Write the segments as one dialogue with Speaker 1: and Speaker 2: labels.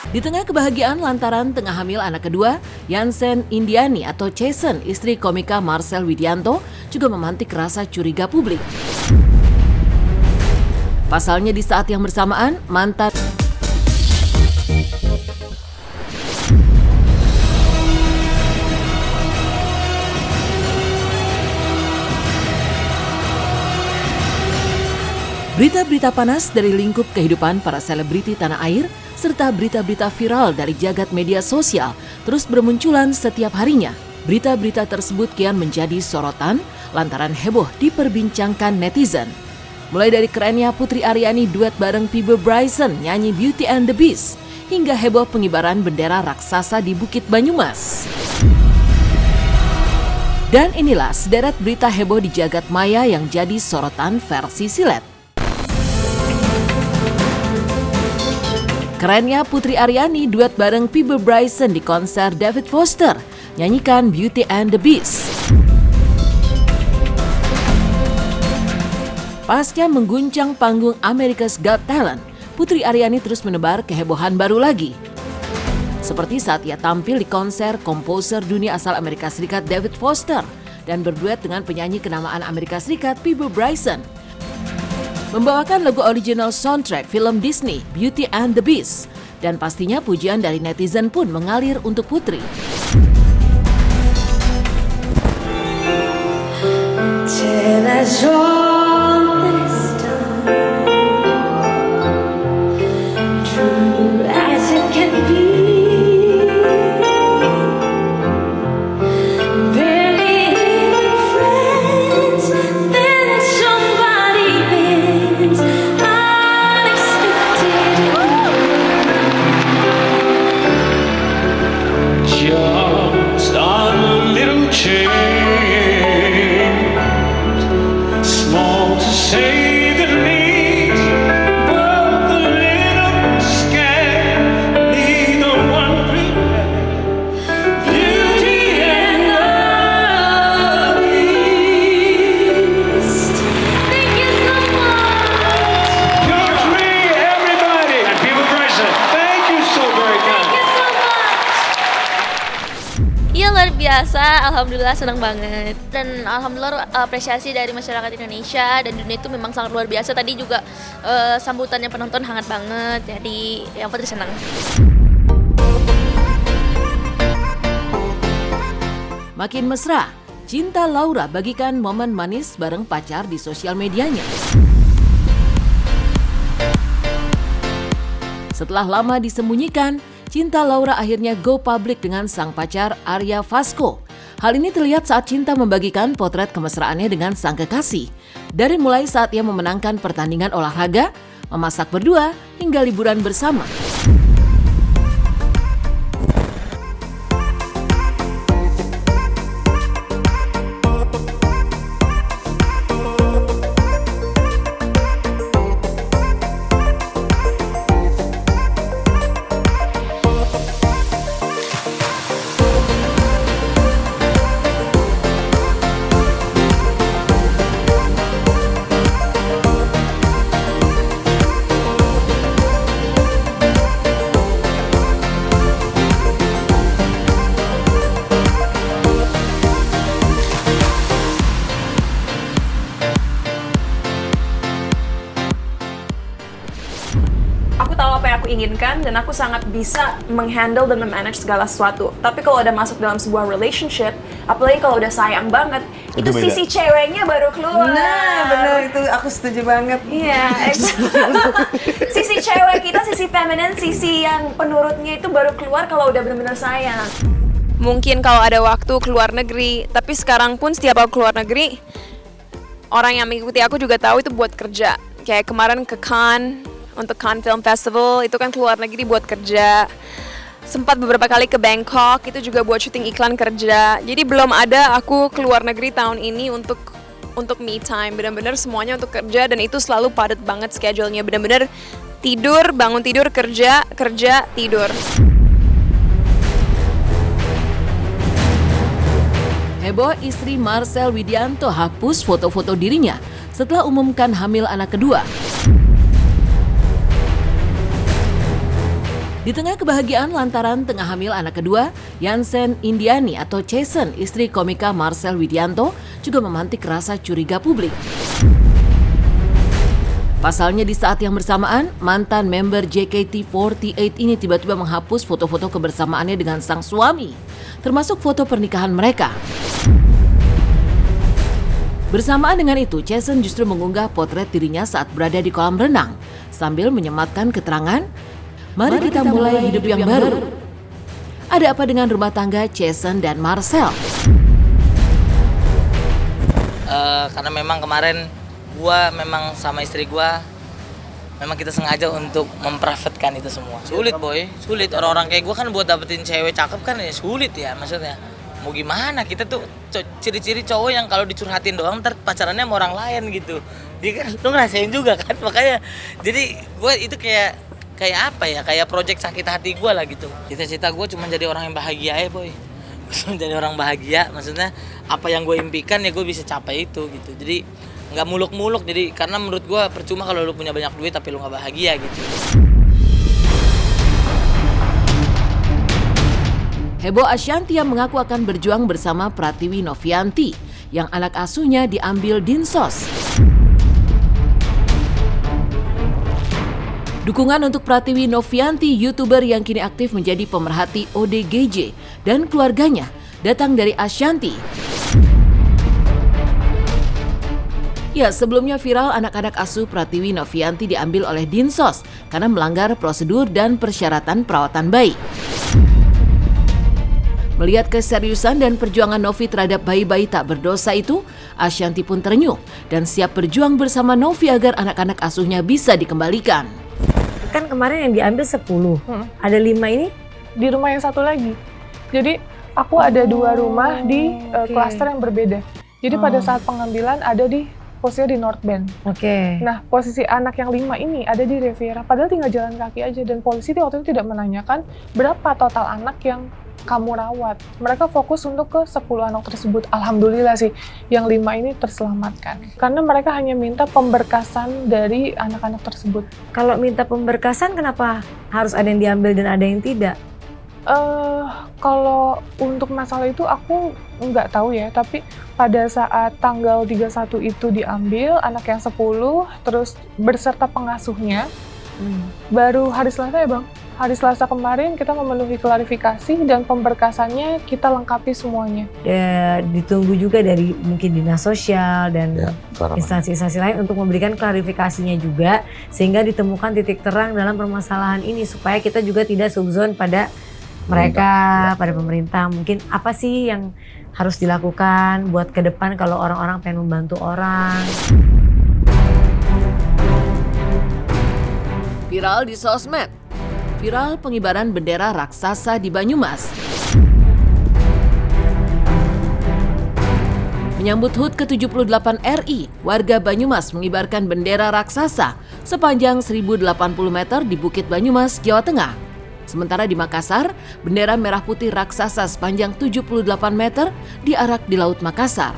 Speaker 1: Di tengah kebahagiaan lantaran tengah hamil anak kedua, Yansen Indiani atau Chasen, istri komika Marcel Widianto, juga memantik rasa curiga publik. Pasalnya di saat yang bersamaan, mantan berita-berita panas dari lingkup kehidupan para selebriti tanah air serta berita-berita viral dari jagat media sosial terus bermunculan setiap harinya. Berita-berita tersebut kian menjadi sorotan lantaran heboh diperbincangkan netizen. Mulai dari kerennya Putri Aryani duet bareng Bieber Bryson nyanyi Beauty and the Beast, hingga heboh pengibaran bendera raksasa di Bukit Banyumas. Dan inilah sederet berita heboh di jagat maya yang jadi sorotan versi silet. Kerennya Putri Aryani duet bareng Bieber Bryson di konser David Foster, nyanyikan Beauty and the Beast. Pasca mengguncang panggung America's Got Talent, Putri Aryani terus menebar kehebohan baru lagi. Seperti saat ia tampil di konser komposer dunia asal Amerika Serikat David Foster dan berduet dengan penyanyi kenamaan Amerika Serikat Bieber Bryson. Membawakan lagu original soundtrack film Disney Beauty and the Beast, dan pastinya pujian dari netizen pun mengalir untuk Putri.
Speaker 2: Iya, luar biasa, alhamdulillah senang banget. Dan alhamdulillah apresiasi dari masyarakat Indonesia dan dunia itu memang sangat luar biasa. Tadi juga sambutannya penonton hangat banget, jadi yang Putri senang.
Speaker 1: Makin mesra, Cinta Laura bagikan momen manis bareng pacar di sosial medianya. Setelah lama disembunyikan, Cinta Laura akhirnya go public dengan sang pacar Arya Vasco. Hal ini terlihat saat Cinta membagikan potret kemesraannya dengan sang kekasih. Dari mulai saat ia memenangkan pertandingan olahraga, memasak berdua, hingga liburan bersama.
Speaker 3: Aku tahu apa yang aku inginkan dan aku sangat bisa menghandle dan memanage segala sesuatu. Tapi kalau udah masuk dalam sebuah relationship, apalagi kalau udah sayang banget, itu sisi ceweknya baru keluar.
Speaker 4: Nah, benar, itu aku setuju banget.
Speaker 3: Iya, sisi cewek kita, sisi feminin, sisi yang penurutnya itu baru keluar kalau udah benar-benar sayang. Mungkin kalau ada waktu keluar negeri, tapi sekarang pun setiap aku keluar negeri, orang yang mengikuti aku juga tahu itu buat kerja. Kayak kemarin ke Cannes, untuk Cannes Film Festival, itu kan keluar negeri buat kerja. Sempat beberapa kali ke Bangkok, itu juga buat syuting iklan kerja. Jadi belum ada aku keluar negeri tahun ini untuk me time. Benar-benar semuanya untuk kerja, dan itu selalu padat banget schedule-nya. Benar-benar tidur, bangun tidur, kerja, kerja, tidur.
Speaker 1: Heboh istri Marcel Widianto hapus foto-foto dirinya setelah umumkan hamil anak kedua. Di tengah kebahagiaan lantaran tengah hamil anak kedua, Yansen Indiani atau Chasen, istri komika Marcel Widianto, juga memantik rasa curiga publik. Pasalnya di saat yang bersamaan, mantan member JKT48 ini tiba-tiba menghapus foto-foto kebersamaannya dengan sang suami, termasuk foto pernikahan mereka. Bersamaan dengan itu, Chasen justru mengunggah potret dirinya saat berada di kolam renang, sambil menyematkan keterangan, "Mari kita mulai hidup yang baru." Ada apa dengan rumah tangga Chasen dan Marcel?
Speaker 5: Karena memang kemarin gua memang sama istri gua memang kita sengaja untuk memprivatekan itu semua. Sulit boy, sulit. Orang-orang kayak gua kan buat dapetin cewek cakep kan ya sulit ya maksudnya. Mau gimana, kita tuh ciri-ciri cowok yang kalau dicurhatin doang ntar pacarannya sama orang lain gitu. Dia kan lu ngerasain juga kan, makanya jadi gua itu kayak apa ya, kayak project sakit hati gua lah gitu. Cita-cita gua cuma jadi orang yang bahagia ya boy. Cuma jadi orang bahagia, maksudnya apa yang gue impikan ya gue bisa capai itu gitu. Jadi nggak muluk-muluk, jadi karena menurut gue percuma kalau lu punya banyak duit tapi lu nggak bahagia gitu.
Speaker 1: Hebo Ashantia mengaku akan berjuang bersama Pratiwi Novianti yang anak asuhnya diambil Dinsos. Dukungan untuk Pratiwi Novianti, YouTuber yang kini aktif menjadi pemerhati ODGJ dan keluarganya, datang dari Ashanti. Ya, sebelumnya viral anak-anak asuh Pratiwi Novianti diambil oleh Dinsos karena melanggar prosedur dan persyaratan perawatan bayi. Melihat keseriusan dan perjuangan Novi terhadap bayi-bayi tak berdosa itu, Ashanti pun terenyuh dan siap berjuang bersama Novi agar anak-anak asuhnya bisa dikembalikan.
Speaker 6: Kan kemarin yang diambil 10, ada 5 ini?
Speaker 7: Di rumah yang satu lagi. Jadi aku ada 2 rumah di klaster yang berbeda. Jadi pada saat pengambilan ada di posisinya di North Bend. Nah, posisi anak yang 5 ini ada di Riviera, padahal tinggal jalan kaki aja. Dan polisi waktu itu tidak menanyakan berapa total anak yang kamu rawat. Mereka fokus untuk ke 10 anak tersebut. Alhamdulillah sih, yang 5 ini terselamatkan. Karena mereka hanya minta pemberkasan dari anak-anak tersebut.
Speaker 6: Kalau minta pemberkasan, kenapa harus ada yang diambil dan ada yang tidak?
Speaker 7: Kalau untuk masalah itu aku nggak tahu ya, tapi pada saat tanggal 31 itu diambil, anak yang 10, terus berserta pengasuhnya, baru hari Selasa ya Bang? Hari Selasa kemarin kita memenuhi klarifikasi dan pemberkasannya kita lengkapi semuanya.
Speaker 6: Ditunggu juga dari mungkin dinas sosial dan instansi-instansi lain untuk memberikan klarifikasinya juga, sehingga ditemukan titik terang dalam permasalahan ini supaya kita juga tidak suzon pada mereka, pada pemerintah. Mungkin apa sih yang harus dilakukan buat ke depan kalau orang-orang pengen membantu orang.
Speaker 1: Viral di sosmed. Viral pengibaran bendera raksasa di Banyumas. Menyambut HUT ke-78 RI, warga Banyumas mengibarkan bendera raksasa sepanjang 1080 meter di Bukit Banyumas, Jawa Tengah. Sementara di Makassar, bendera merah putih raksasa sepanjang 78 meter diarak di Laut Makassar.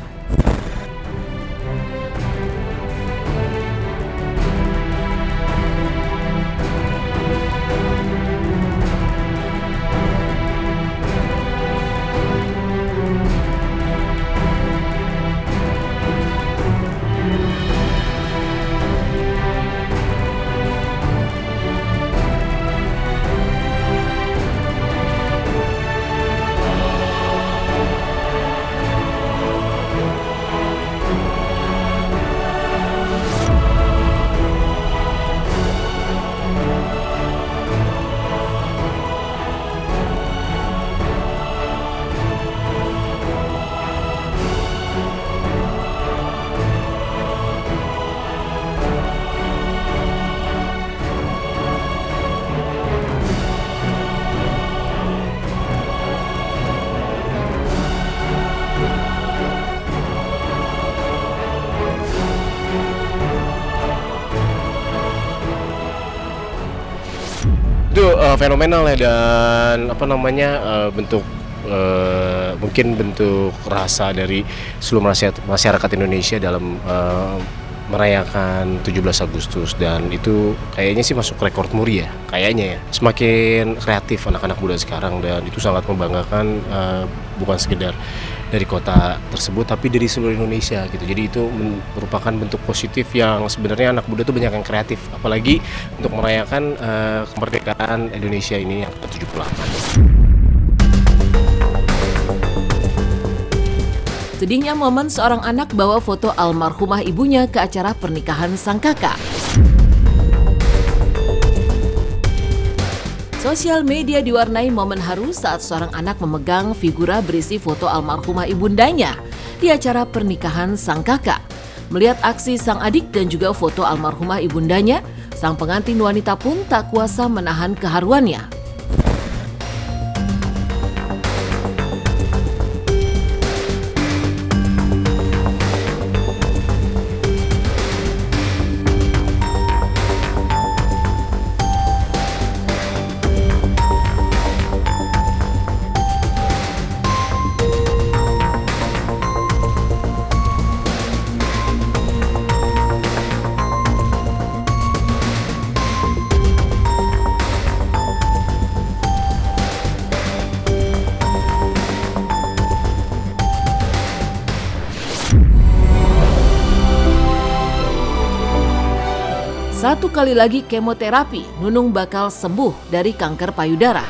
Speaker 8: Itu fenomenal ya, dan bentuk mungkin bentuk rasa dari seluruh masyarakat Indonesia dalam merayakan 17 Agustus dan itu kayaknya sih masuk rekor muri ya, kayaknya ya. Semakin kreatif anak-anak muda sekarang dan itu sangat membanggakan, bukan sekedar dari kota tersebut tapi dari seluruh Indonesia gitu. Jadi itu merupakan bentuk positif yang sebenarnya anak muda tuh banyak yang kreatif, apalagi untuk merayakan kemerdekaan Indonesia ini yang ke-78.
Speaker 1: Sedihnya momen seorang anak bawa foto almarhumah ibunya ke acara pernikahan sang kakak. Sosial media diwarnai momen haru saat seorang anak memegang figura berisi foto almarhumah ibundanya di acara pernikahan sang kakak. Melihat aksi sang adik dan juga foto almarhumah ibundanya, sang pengantin wanita pun tak kuasa menahan keharuannya. Satu kali lagi kemoterapi, Nunung bakal sembuh dari kanker payudara.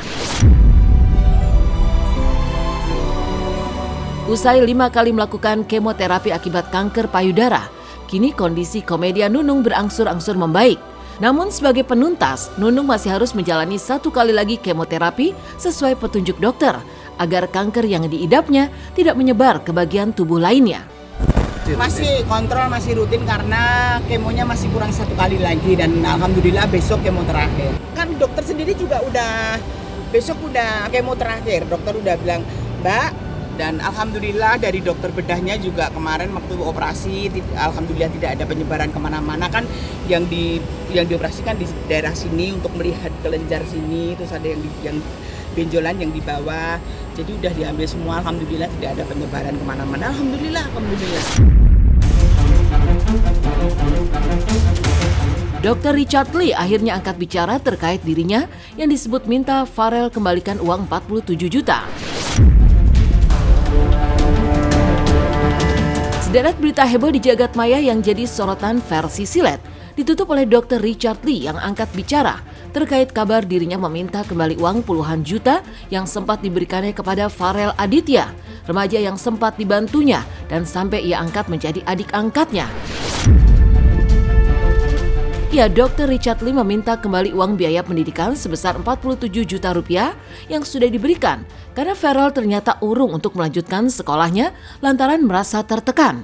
Speaker 1: Usai 5 kali melakukan kemoterapi akibat kanker payudara, kini kondisi komedian Nunung berangsur-angsur membaik. Namun sebagai penuntas, Nunung masih harus menjalani 1 kali lagi kemoterapi sesuai petunjuk dokter, agar kanker yang diidapnya tidak menyebar ke bagian tubuh lainnya.
Speaker 9: Masih kontrol, masih rutin karena kemonya masih kurang 1 kali lagi dan alhamdulillah besok kemo terakhir. Kan dokter sendiri juga besok udah kemo terakhir. Dokter udah bilang, Mbak, dan alhamdulillah dari dokter bedahnya juga kemarin waktu operasi alhamdulillah tidak ada penyebaran kemana-mana. Kan yang dioperasikan di daerah sini untuk melihat kelenjar sini, terus ada yang benjolan yang di bawah, jadi udah diambil semua, alhamdulillah tidak ada penyebaran kemana-mana, alhamdulillah.
Speaker 1: Dr. Richard Lee akhirnya angkat bicara terkait dirinya yang disebut minta Farel kembalikan uang 47 juta. Sederet berita heboh di jagat maya yang jadi sorotan versi silet ditutup oleh Dr. Richard Lee yang angkat bicara terkait kabar dirinya meminta kembali uang puluhan juta yang sempat diberikannya kepada Farel Aditya, remaja yang sempat dibantunya dan sampai ia angkat menjadi adik angkatnya. Ya, Dr. Richard Lee meminta kembali uang biaya pendidikan sebesar 47 juta rupiah yang sudah diberikan karena Farel ternyata urung untuk melanjutkan sekolahnya lantaran merasa tertekan.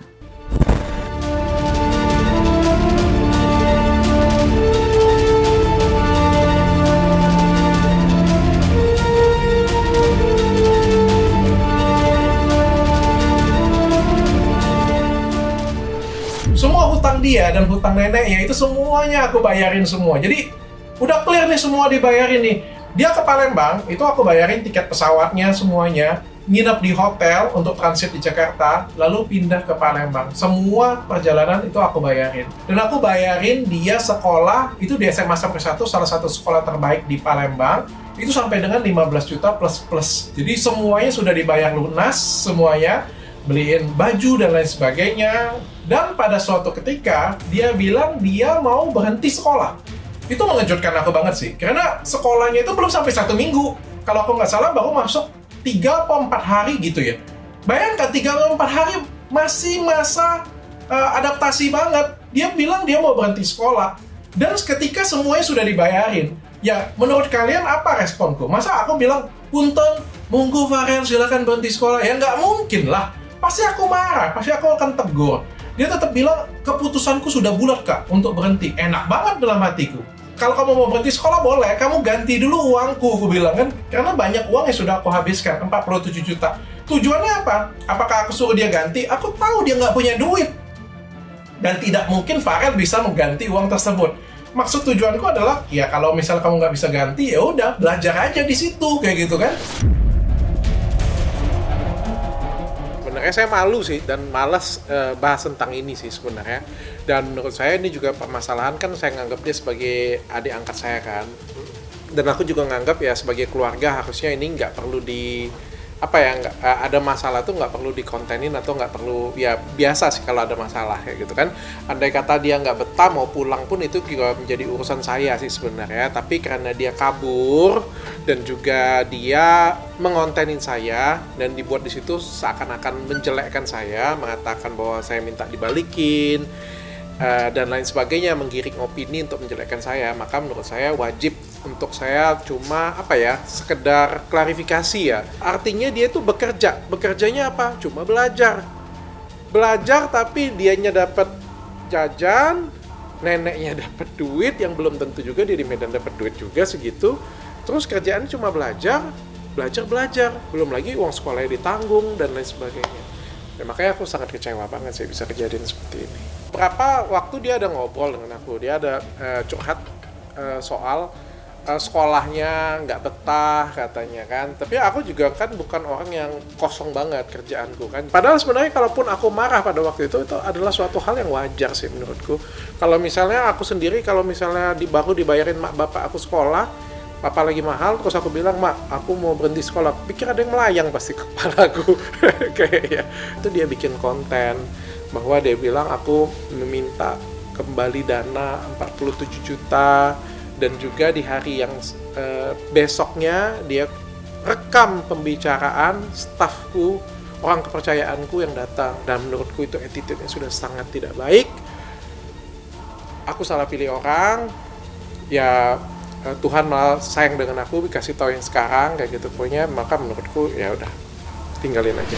Speaker 10: Semua hutang dia dan hutang neneknya itu semuanya aku bayarin semua. Jadi udah clear nih, semua dibayarin nih. Dia ke Palembang, itu aku bayarin tiket pesawatnya semuanya, nginep di hotel untuk transit di Jakarta, lalu pindah ke Palembang. Semua perjalanan itu aku bayarin. Dan aku bayarin dia sekolah, itu di SMA sampai 1, salah satu sekolah terbaik di Palembang, itu sampai dengan 15 juta plus. Jadi semuanya sudah dibayar lunas, semuanya. Beliin baju dan lain sebagainya. Dan pada suatu ketika, dia bilang dia mau berhenti sekolah. Itu mengejutkan aku banget sih, karena sekolahnya itu belum sampai 1 minggu. Kalau aku nggak salah baru masuk 3 atau 4 hari gitu ya. Bayangkan 3 atau 4 hari masih masa adaptasi banget. Dia bilang dia mau berhenti sekolah. Dan ketika semuanya sudah dibayarin, ya menurut kalian apa responku? Masa aku bilang, punten, monggo Farel silakan berhenti sekolah? Ya nggak mungkin lah. Pasti aku marah, pasti aku akan tegur. Dia tetap bilang, keputusanku sudah bulat Kak untuk berhenti. Enak banget dalam hatiku. Kalau kamu mau berhenti sekolah boleh, kamu ganti dulu uangku, aku bilang kan. Karena banyak uang yang sudah aku habiskan, 47 juta. Tujuannya apa? Apakah aku suruh dia ganti? Aku tahu dia nggak punya duit. Dan tidak mungkin Farel bisa mengganti uang tersebut. Maksud tujuanku adalah, ya kalau misal kamu nggak bisa ganti, ya udah belajar aja di situ, kayak gitu kan. sebenarnya saya malu sih dan malas bahas tentang ini sih sebenarnya. Dan menurut saya ini juga permasalahan kan saya nganggap dia sebagai adik angkat saya kan. Dan aku juga nganggap ya sebagai keluarga harusnya ini nggak perlu ada masalah tuh nggak perlu dikontenin atau nggak perlu, ya biasa sih kalau ada masalah kayak gitu kan. Andai kata dia nggak betah mau pulang pun itu juga menjadi urusan saya sih sebenarnya, tapi karena dia kabur dan juga dia mengontenin saya dan dibuat di situ seakan-akan menjelekkan saya, mengatakan bahwa saya minta dibalikin dan lain sebagainya, menggiring opini untuk menjelekkan saya, maka menurut saya wajib untuk saya cuma sekedar klarifikasi ya. Artinya dia itu bekerjanya apa? Cuma belajar tapi dianya dapat jajan, neneknya dapat duit yang belum tentu juga dia di Medan dapat duit juga segitu. Terus kerjaannya cuma belajar, belum lagi uang sekolahnya ditanggung dan lain sebagainya. Ya, makanya aku sangat kecewa banget saya bisa kejadian seperti ini. Berapa waktu dia ada ngobrol dengan aku, dia ada curhat soal sekolahnya nggak betah katanya kan. Tapi aku juga kan bukan orang yang kosong banget kerjaanku kan. Padahal sebenarnya kalaupun aku marah pada waktu itu adalah suatu hal yang wajar sih menurutku. Kalau misalnya aku sendiri, kalau misalnya baru dibayarin mak bapak aku sekolah, papa lagi mahal, terus aku bilang, mak aku mau berhenti sekolah, pikir ada yang melayang pasti ke kepalaku. Kayaknya itu dia bikin konten bahwa dia bilang aku meminta kembali dana 47 juta. Dan juga di hari yang besoknya dia rekam pembicaraan stafku, orang kepercayaanku yang datang. Dan menurutku itu attitude-nya sudah sangat tidak baik. Aku salah pilih orang, ya Tuhan malah sayang dengan aku, dikasih tahu yang sekarang kayak gitu punya, maka menurutku ya udah tinggalin aja.